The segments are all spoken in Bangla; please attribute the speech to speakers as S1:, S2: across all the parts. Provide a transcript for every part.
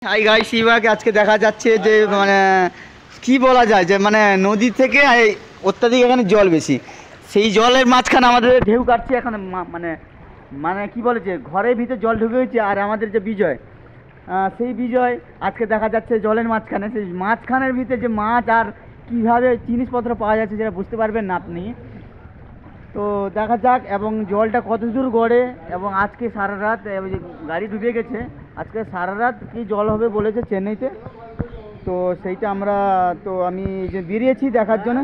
S1: হাই গাইস, শিবাকে আজকে দেখা যাচ্ছে যে মানে কি বলা যায় যে মানে নদী থেকে অত্যাধিক এখানে জল বেশি, সেই জলের মাঝখানে আমাদের ঢেউ কাটছে এখানে মানে মানে কি বলে যে ঘরের ভিতরে জল ঢুকে গেছে। আর আমাদের যে বিজয়, সেই বিজয় আজকে দেখা যাচ্ছে জলের মাঝখানে, সেই মাঝখানের ভিতরে যে মাছ আর কীভাবে জিনিসপত্র পাওয়া যাচ্ছে যেটা বুঝতে পারবেন না আপনি। তো দেখা যাক এবং জলটা কত দূর গড়ে, এবং আজকে সারা রাত গাড়ি ডুবে গেছে, আজকে সারা রাত কি জল হবে বলেছে চেন্নাইতে। তো সেইটা আমি যে বেরিয়েছি দেখার জন্য।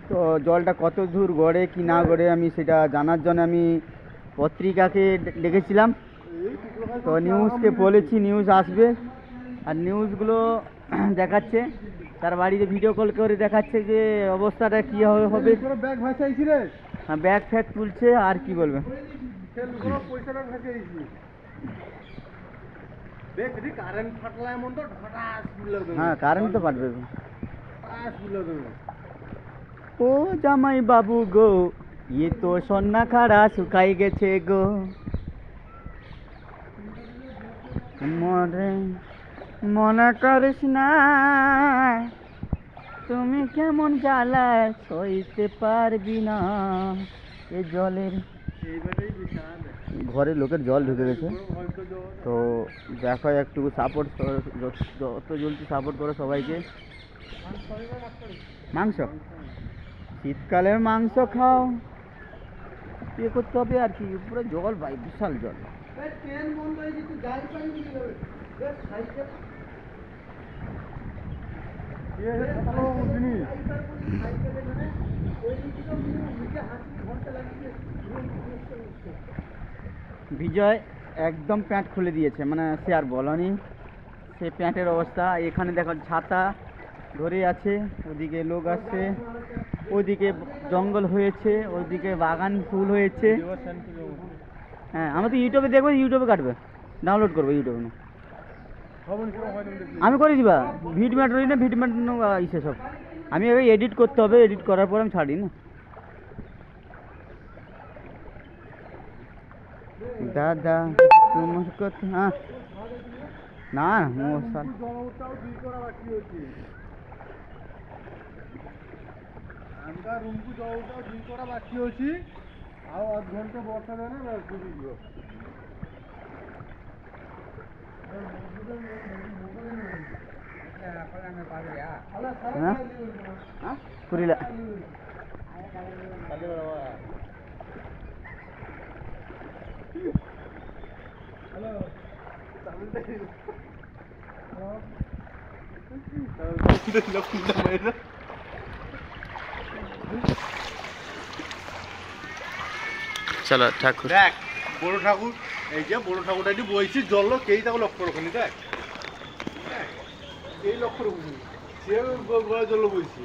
S1: তো জলটা কত দূর গড়ে কি না গড়ে আমি সেটা জানার জন্য আমি পত্রিকাকে ডেকেছিলাম। তো নিউজকে বলেছি নিউজ আসবে, আর নিউজগুলো দেখাচ্ছে, তার বাড়িতে ভিডিও কল করে দেখাচ্ছে যে অবস্থাটা কী হবে। হ্যাঁ, ব্যাগ ফ্যাগ তুলছে, আর কি বলবে। হ্যাঁ, কারেন্ট তো পাঠবে। ও জামাই বাবু গো, ইয়ে তো সন্না খাড়া শুকাই গেছে গো, মরে মনে করিস না, তুমি কেমন জ্বালা সইতে পারবি না। এ জলের ঘরে লোকের জল ঢুকে গেছে। তো দেখো একটু সাপোর্ট, যত জলদি সাপোর্ট করো সবাইকে। মাংস, শীতকালের মাংস খাও, ইয়ে করতে হবে আর কি। পুরো জল ভাই, বিশাল জল। বিজয় একদম প্যান্ট খুলে দিয়েছে, মানে সে আর বলনি, সে প্যান্টের অবস্থা। এখানে দেখো ছাতা ধরে আছে, ওদিকে লোক আসছে, ওদিকে জঙ্গল হয়েছে, ওদিকে বাগান ফুল হয়েছে। হ্যাঁ, আমি তো ইউটিউবে দেখবো, ইউটিউবে কাটবে, ডাউনলোড করবো ইউটিউবে না, আমি করে দিবা ভিডিও না ভিডিও ইসে সব। আমি আগে এডিট করতে হবে, এডিট করার পর আমি ছাড়ি না। দাদা হ্যাঁ না মশাল
S2: আমরা রুমକୁ যাওটা দুই করা বাকি ଅଛି, ଆଉ ଅଧ ଘଣ୍ଟା ବର୍ଷା ଦେନେ ବୁଝିଯିବ।
S1: புரியல. চলো ঠাকুর
S2: দেখ, বড় ঠাকুর, এই যে বড় ঠাকুরটা এটি বইছি জল, কেই তাকে লক্ষ্য রক্ষণি, দেখ এই লক্ষ্য রক্ষণি, সে জল বইছি।